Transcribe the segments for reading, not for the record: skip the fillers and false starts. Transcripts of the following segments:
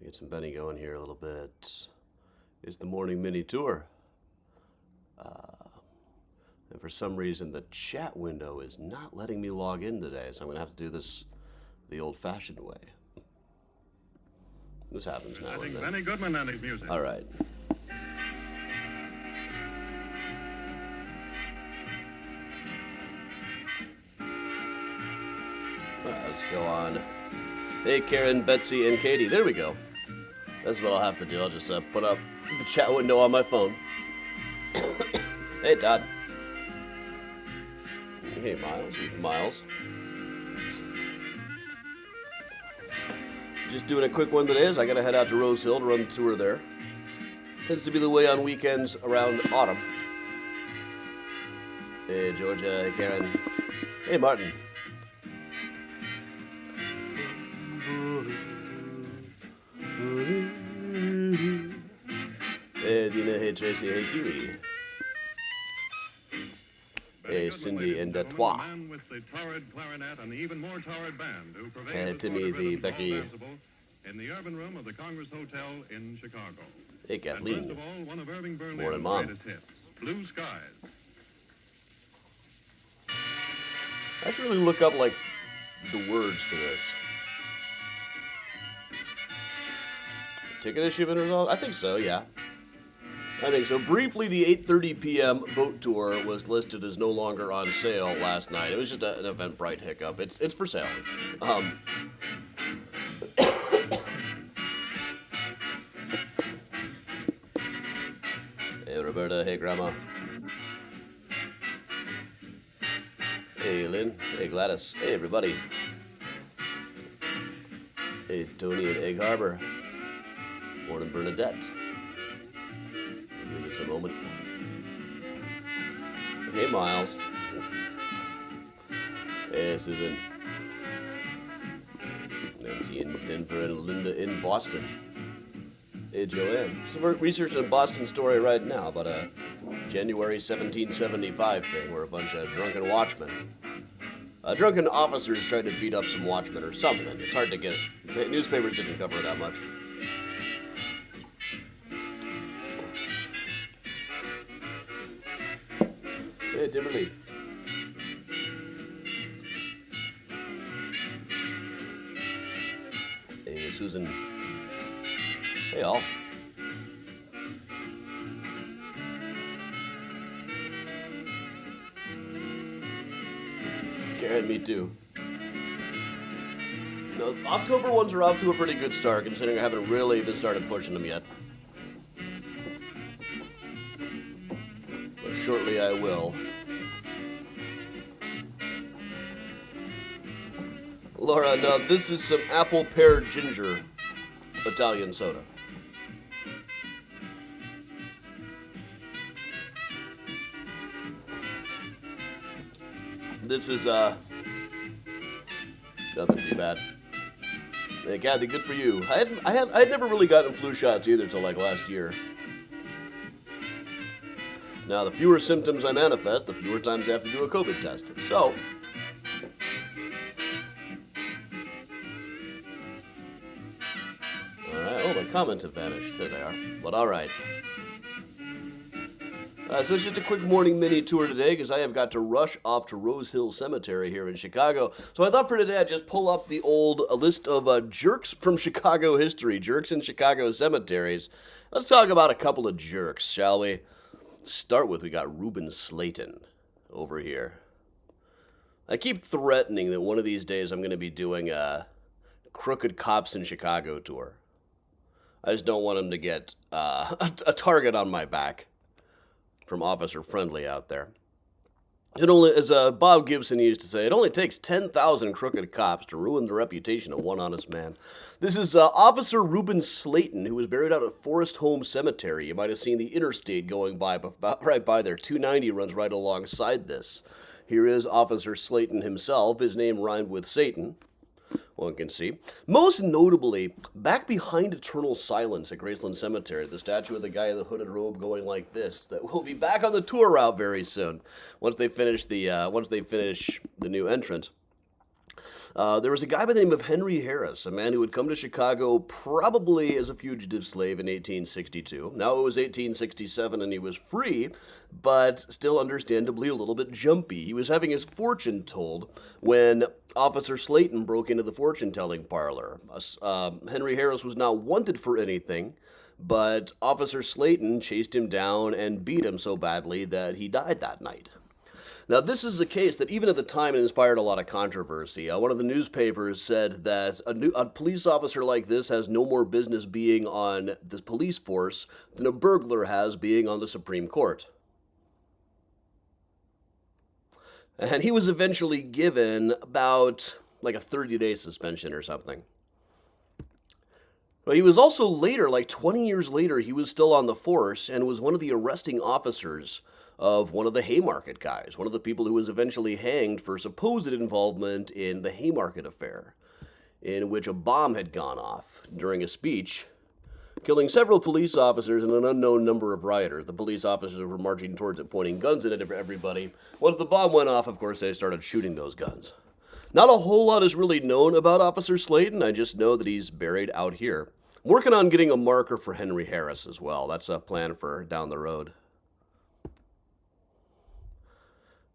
Get some Benny going here a little bit. It's the morning mini tour. And for some reason, the chat window is not letting me log in today, so I'm going to have to do this the old-fashioned way. This happens now and then. Benny Goodman and his music. All right. Let's go on. Hey, Karen, Betsy, and Katie. There we go. That's what I'll have to do. I'll just put up the chat window on my phone. Hey, Todd. Hey, Miles. Miles. Just doing a quick one today as I got to head out to Rose Hill to run the tour there. Tends to be the way on weekends around autumn. Hey, Georgia. Hey, Karen. Hey, Martin. Hey, Dina. Hey, Tracy. Hey, Kiwi. Hey, Cindy and Toi. Hey, Timmy, the Becky. In the Urban Room of the Congress Hotel in Chicago. Hey, Kathleen. And first of all, one of Irving Berlin's Morning, Mom. greatest hits, Blue Skies. I should really look up, like, the words to this. Ticket issue been resolved? I think so, yeah. I think so. Briefly, the 8:30 p.m. boat tour was listed as no longer on sale last night. It was just an Eventbrite hiccup. It's for sale. Hey, Roberta. Hey, Grandma. Hey, Lynn. Hey, Gladys. Hey, everybody. Hey, Tony at Egg Harbor. Morning, Bernadette. Give us a moment. Hey, Miles. Hey, Susan. Nancy in Denver and Linda in Boston. Hey, Joanne. So we're researching a Boston story right now about a January 1775 thing where a bunch of drunken watchmen, drunken officers tried to beat up some watchmen or something. It's hard to get. The newspapers didn't cover that much. Hey, Timberlake. Hey, Susan. Hey, all. Karen, me too. No, October ones are off to a pretty good start, considering I haven't really even started pushing them yet. But shortly I will. Laura, now this is some apple pear ginger Italian soda. This is nothing too bad. Hey, Kathy, good for you. I had never really gotten flu shots either till like last year. Now, the fewer symptoms I manifest, the fewer times I have to do a COVID test. So, all right. Oh, my comments have vanished. There they are. But all right. So it's just a quick morning mini tour today because I have got to rush off to Rose Hill Cemetery here in Chicago. So I thought for today I'd just pull up the old list of jerks from Chicago history, jerks in Chicago cemeteries. Let's talk about a couple of jerks, shall we? Start with, we got Reuben Slayton over here. I keep threatening that one of these days I'm going to be doing a Crooked Cops in Chicago tour. I just don't want him to get a target on my back from Officer Friendly out there. It only, as Bob Gibson used to say, it only takes 10,000 crooked cops to ruin the reputation of one honest man. This is Officer Reuben Slayton, who was buried out at Forest Home Cemetery. You might have seen the interstate going by, right by there. 290 runs right alongside this. Here is Officer Slayton himself. His name rhymed with Satan. One can see. Most notably, back behind Eternal Silence at Graceland Cemetery, the statue of the guy in the hooded robe going like this, that will be back on the tour route very soon, once they finish the new entrance. There was a guy by the name of Henry Harris, a man who had come to Chicago probably as a fugitive slave in 1862. Now it was 1867 and he was free, but still understandably a little bit jumpy. He was having his fortune told when Officer Slayton broke into the fortune-telling parlor. Henry Harris was not wanted for anything, but Officer Slayton chased him down and beat him so badly that he died that night. Now, this is a case that even at the time it inspired a lot of controversy. One of the newspapers said that a police officer like this has no more business being on the police force than a burglar has being on the Supreme Court. And he was eventually given about like a 30-day suspension or something. But he was also later, like 20 years later, he was still on the force and was one of the arresting officers of one of the Haymarket guys, one of the people who was eventually hanged for supposed involvement in the Haymarket affair, in which a bomb had gone off during a speech, killing several police officers and an unknown number of rioters. The police officers were marching towards it, pointing guns at everybody. Once the bomb went off, of course, they started shooting those guns. Not a whole lot is really known about Officer Slayton. I just know that he's buried out here. I'm working on getting a marker for Henry Harris as well. That's a plan for down the road.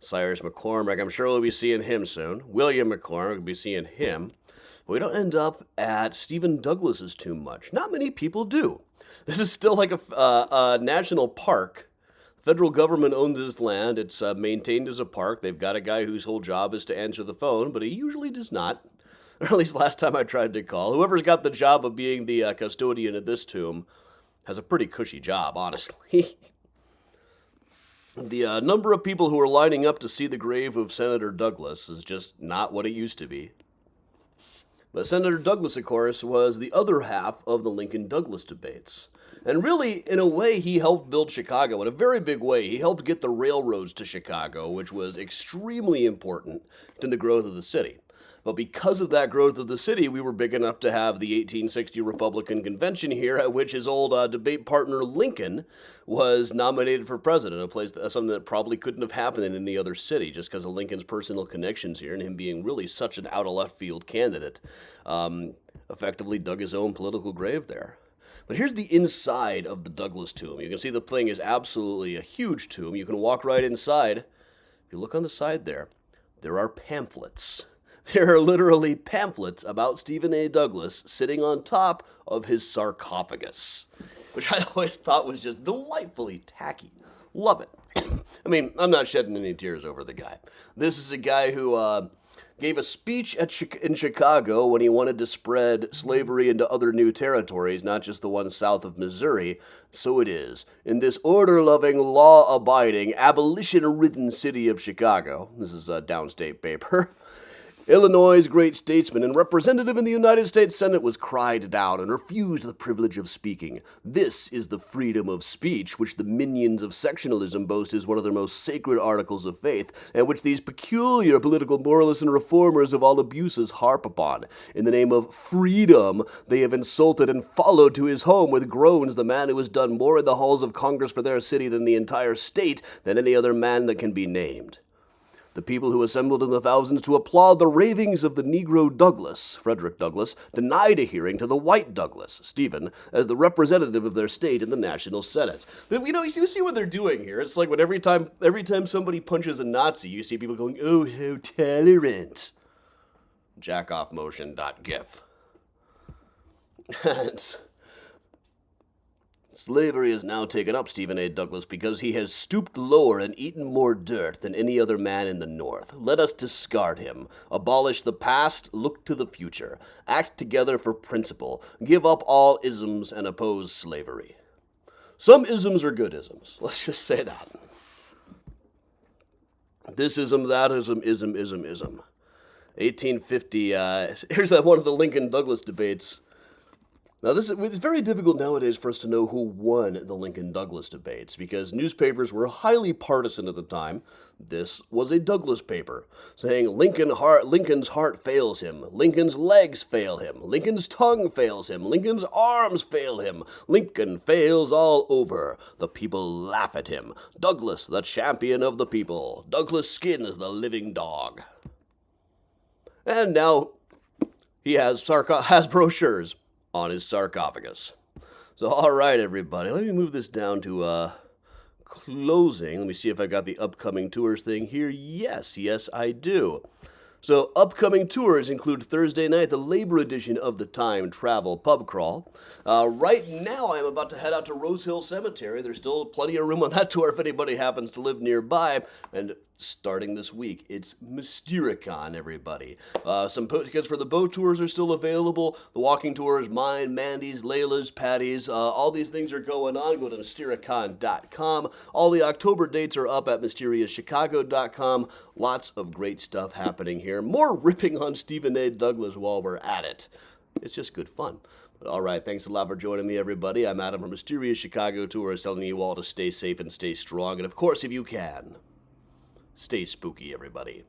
Cyrus McCormick, I'm sure we'll be seeing him soon. William McCormick, we'll be seeing him. But we don't end up at Stephen Douglas's tomb much. Not many people do. This is still like a national park. The federal government owns this land. It's maintained as a park. They've got a guy whose whole job is to answer the phone, but he usually does not. Or at least last time I tried to call. Whoever's got the job of being the custodian at this tomb has a pretty cushy job, honestly. The number of people who are lining up to see the grave of Senator Douglas is just not what it used to be. But Senator Douglas, of course, was the other half of the Lincoln-Douglas debates. And really, in a way, he helped build Chicago in a very big way. He helped get the railroads to Chicago, which was extremely important to the growth of the city. But because of that growth of the city, we were big enough to have the 1860 Republican Convention here, at which his old debate partner Lincoln was nominated for president, something that probably couldn't have happened in any other city, just because of Lincoln's personal connections here and him being really such an out-of-left-field candidate. Effectively dug his own political grave there. But here's the inside of the Douglas tomb. You can see the thing is absolutely a huge tomb. You can walk right inside. If you look on the side there are pamphlets. There are literally pamphlets about Stephen A. Douglas sitting on top of his sarcophagus, which I always thought was just delightfully tacky. Love it. I mean, I'm not shedding any tears over the guy. This is a guy who gave a speech in Chicago when he wanted to spread slavery into other new territories, not just the one south of Missouri. So it is. In this order-loving, law-abiding, abolition-ridden city of Chicago, this is a downstate paper, Illinois' great statesman and representative in the United States Senate was cried down and refused the privilege of speaking. This is the freedom of speech, which the minions of sectionalism boast is one of their most sacred articles of faith, and which these peculiar political moralists and reformers of all abuses harp upon. In the name of freedom, they have insulted and followed to his home with groans the man who has done more in the halls of Congress for their city than the entire state than any other man that can be named. The people who assembled in the thousands to applaud the ravings of the Negro Douglas, Frederick Douglass, denied a hearing to the white Douglas, Stephen, as the representative of their state in the National Senate. But, you see what they're doing here. It's like when every time somebody punches a Nazi, you see people going, "Oh, how tolerant." Jackoffmotion.gif. And slavery has now taken up Stephen A. Douglas because he has stooped lower and eaten more dirt than any other man in the North. Let us discard him. Abolish the past, look to the future. Act together for principle. Give up all isms and oppose slavery. Some isms are good isms. Let's just say that. This ism, that ism. 1850, here's one of the Lincoln-Douglas debates. Now, it's very difficult nowadays for us to know who won the Lincoln-Douglas debates because newspapers were highly partisan at the time. This was a Douglas paper saying Lincoln's heart fails him, Lincoln's legs fail him, Lincoln's tongue fails him, Lincoln's arms fail him, Lincoln fails all over. The people laugh at him. Douglas, the champion of the people. Douglas' skin is the living dog. And now he has brochures on his sarcophagus. So, all right, everybody, let me move this down to closing. Let me see if I got the upcoming tours thing here. Yes, I do. So, upcoming tours include Thursday night, the Labor edition of the Time Travel Pub Crawl. Right now, I'm about to head out to Rose Hill Cemetery. There's still plenty of room on that tour if anybody happens to live nearby. And starting this week, it's Mystericon, everybody. Some tickets for the boat tours are still available. The walking tours, mine, Mandy's, Layla's, Patty's, all these things are going on. Go to Mystericon.com. All the October dates are up at MysteriousChicago.com. Lots of great stuff happening here. More ripping on Stephen A. Douglas while we're at it. It's just good fun. But all right, thanks a lot for joining me, everybody. I'm Adam from Mysterious Chicago Tours, telling you all to stay safe and stay strong. And of course, if you can, stay spooky, everybody.